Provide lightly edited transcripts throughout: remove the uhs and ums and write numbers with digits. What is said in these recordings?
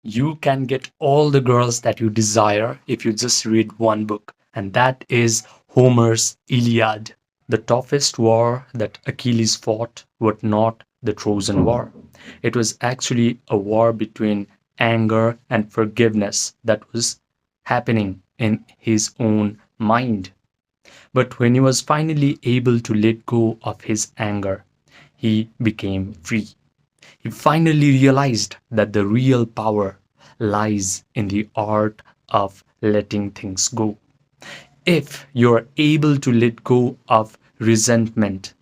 You can get all the girls that you desire if you just read one book, and that is Homer's Iliad. The toughest war that Achilles fought was not the Trojan War. It was actually a war between anger and forgiveness that was happening in his own mind. But when he was finally able to let go of his anger, he became free. He finally realized that the real power lies in the art of letting things go. If you're able to let go of resentment,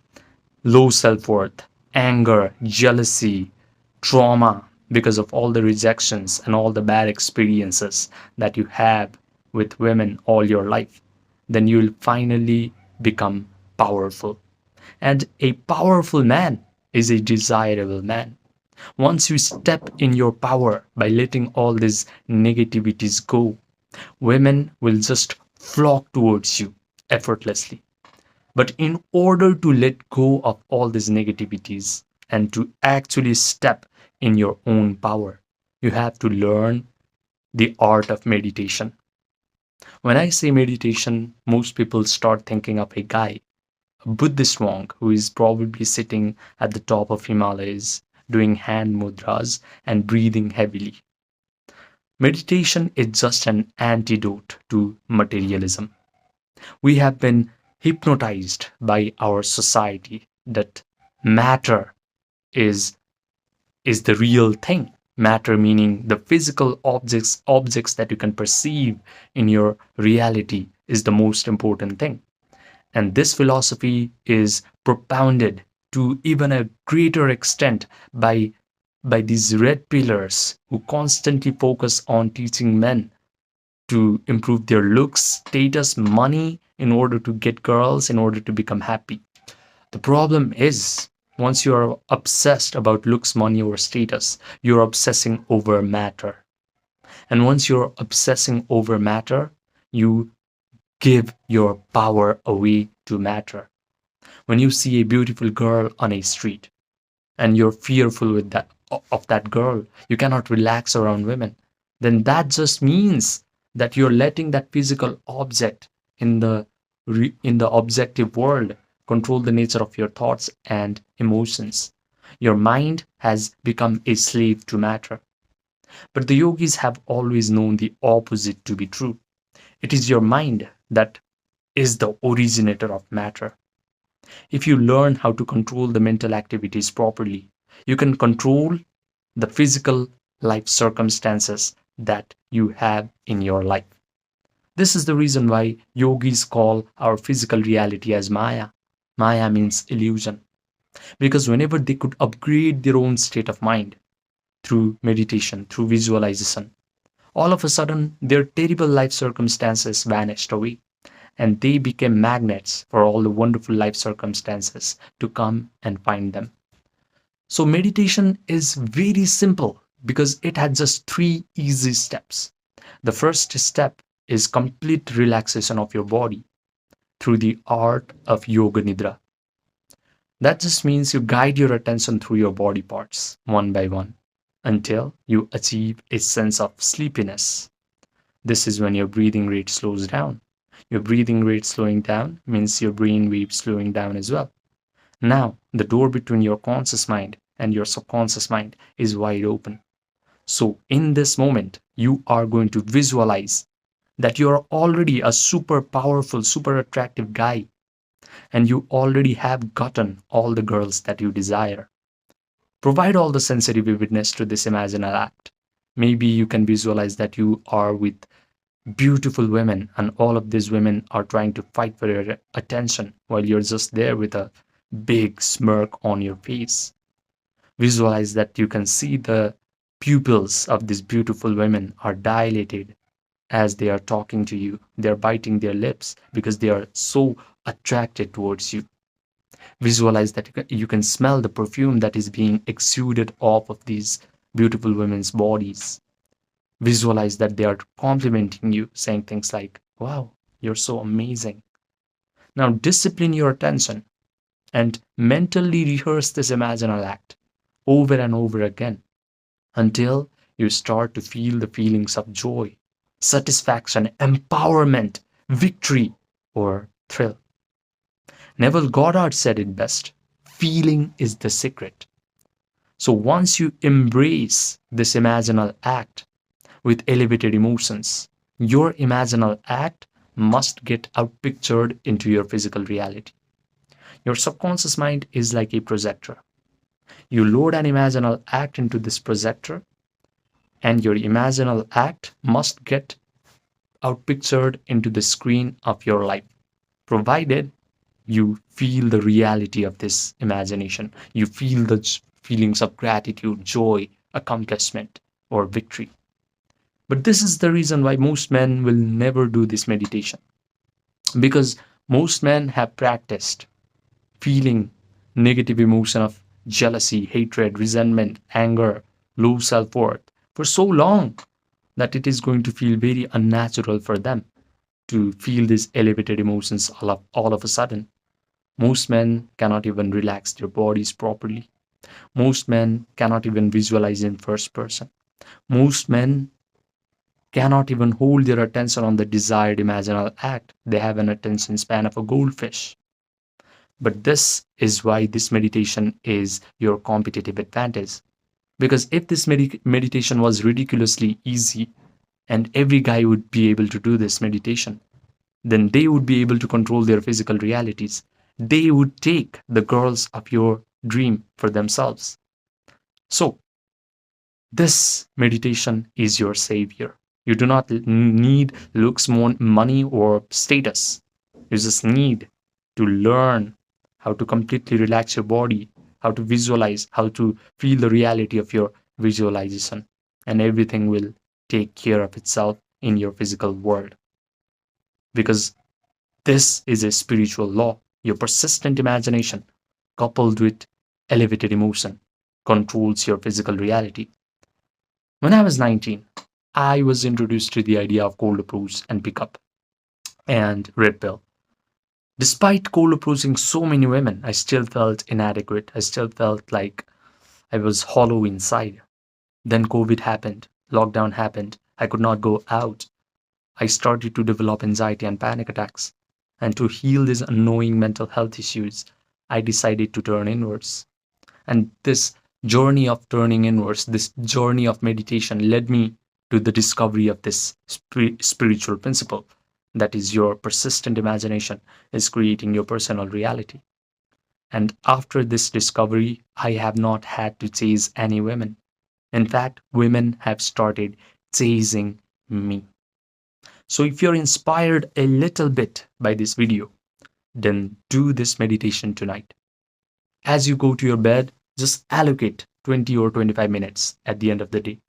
low self worth, anger, jealousy, trauma because of all the rejections and all the bad experiences that you have with women all your life, then you'll finally become powerful. And a powerful man is a desirable man. Once you step in your power by letting all these negativities go, women will just flock towards you effortlessly. But in order to let go of all these negativities and to actually step in your own power, you have to learn the art of meditation. When I say meditation, most people start thinking of a guy, a Buddhist monk who is probably sitting at the top of Himalayas, doing hand mudras and breathing heavily. Meditation is just an antidote to materialism. We have been hypnotized by our society that matter is is the real thing. Matter meaning the physical objects that you can perceive in your reality is the most important thing. And this philosophy is propounded to even a greater extent by these red pillars who constantly focus on teaching men to improve their looks, status, money in order to get girls, in order to become happy. The problem is, once you are obsessed about looks, money, or status, you're obsessing over matter. And once you're obsessing over matter, you give your power away to matter. When you see a beautiful girl on a street and you're fearful with that of that girl, you cannot relax around women, then that just means that you're letting that physical object in in the objective world control the nature of your thoughts and emotions. Your mind has become a slave to matter. But the yogis have always known the opposite to be true. It is your mind that is the originator of matter. If you learn how to control the mental activities properly, you can control the physical life circumstances that you have in your life. This is the reason why yogis call our physical reality as Maya. Maya means illusion. Because whenever they could upgrade their own state of mind through meditation, through visualization, all of a sudden their terrible life circumstances vanished away and they became magnets for all the wonderful life circumstances to come and find them. So, meditation is very simple because it had just three easy steps. The first step is complete relaxation of your body through the art of Yoga Nidra. That just means you guide your attention through your body parts one by one until you achieve a sense of sleepiness. This is when your breathing rate slows down. Your breathing rate slowing down means your brain waves slowing down as well. Now, the door between your conscious mind and your subconscious mind is wide open. So, in this moment, you are going to visualize that you are already a super powerful, super attractive guy, and you already have gotten all the girls that you desire. Provide all the sensory vividness to this imaginal act. Maybe you can visualize that you are with beautiful women, and all of these women are trying to fight for your attention while you're just there with a big smirk on your face. Visualize that you can see the pupils of these beautiful women are dilated as they are talking to you. They're biting their lips because they are so attracted towards you. Visualize that you can smell the perfume that is being exuded off of these beautiful women's bodies. Visualize that they are complimenting you, saying things like, wow, you're so amazing. Now discipline your attention and mentally rehearse this imaginal act over and over again until You start to feel the feelings of joy, satisfaction, empowerment, victory, or thrill. Neville Goddard said it best: feeling is the secret. So once you embrace this imaginal act with elevated emotions, your imaginal act must get outpictured into your physical reality. Your subconscious mind is like a projector. You load an imaginal act into this projector, and your imaginal act must get outpictured into the screen of your life, provided you feel the reality of this imagination. You feel the feelings of gratitude, joy, accomplishment, or victory. But this is the reason why most men will never do this meditation, because most men have practiced feeling negative emotion of jealousy, hatred, resentment, anger, low self-worth for so long that it is going to feel very unnatural for them to feel these elevated emotions all of a sudden. Most men cannot even relax their bodies properly. Most men cannot even visualize in first person. Most men cannot even hold their attention on the desired imaginal act. They have an attention span of a goldfish. But this is why this meditation is your competitive advantage. Because if this meditation was ridiculously easy and every guy would be able to do this meditation, then they would be able to control their physical realities. They would take the girls of your dream for themselves. So, this meditation is your savior. You do not need looks, money, or status. You just need to learn how to completely relax your body, how to visualize, how to feel the reality of your visualization, and everything will take care of itself in your physical world. Because this is a spiritual law. Your persistent imagination, coupled with elevated emotion, controls your physical reality. When I was 19, I was introduced to the idea of cold approach and pickup and red pill. Despite cold approaching so many women, I still felt inadequate. I still felt like I was hollow inside. Then COVID happened, lockdown happened. I could not go out. I started to develop anxiety and panic attacks. And to heal these unknowing mental health issues, I decided to turn inwards. And this journey of turning inwards, this journey of meditation led me to the discovery of this spiritual principle, that is, your persistent imagination is creating your personal reality. And after this discovery, I have not had to chase any women. In fact, women have started chasing me. So if you're inspired a little bit by this video, then do this meditation tonight. As you go to your bed, just allocate 20 or 25 minutes at the end of the day.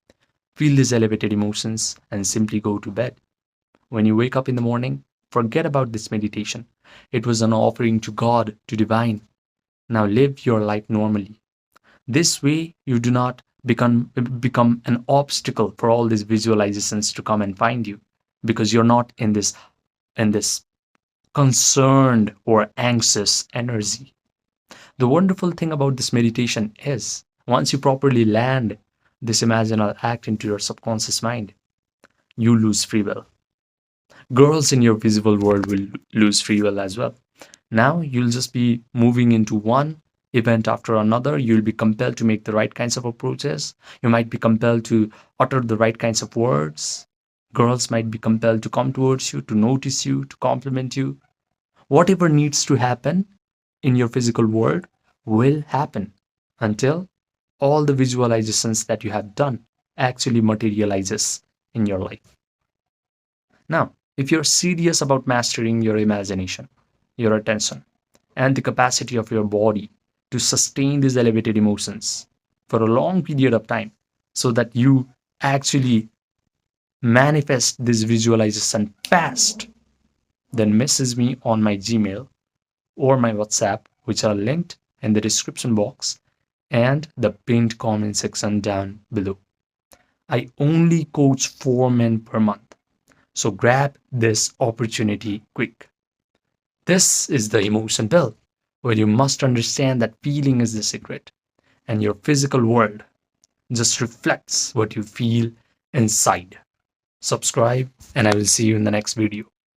Feel these elevated emotions and simply go to bed. When you wake up in the morning, forget about this meditation. It was an offering to God, to divine. Now live your life normally. This way, you do not become an obstacle for all these visualizations to come and find you, because you're not in this concerned or anxious energy. The wonderful thing about this meditation is once you properly land this imaginal act into your subconscious mind, you lose free will. Girls in your visible world will lose free will as well. Now you'll just be moving into one event after another. You'll be compelled to make the right kinds of approaches. You might be compelled to utter the right kinds of words. Girls might be compelled to come towards you, to notice you, to compliment you. Whatever needs to happen in your physical world will happen until all the visualizations that you have done actually materializes in your life. Now, if you're serious about mastering your imagination, your attention, and the capacity of your body to sustain these elevated emotions for a long period of time so that you actually manifest this visualization fast, then message me on my Gmail or my WhatsApp, which are linked in the description box and the pinned comment section down below. I only coach 4 men per month, so grab this opportunity quick. This is the emotion pill, where you must understand that feeling is the secret, and your physical world just reflects what you feel inside. Subscribe, and I will see you in the next video.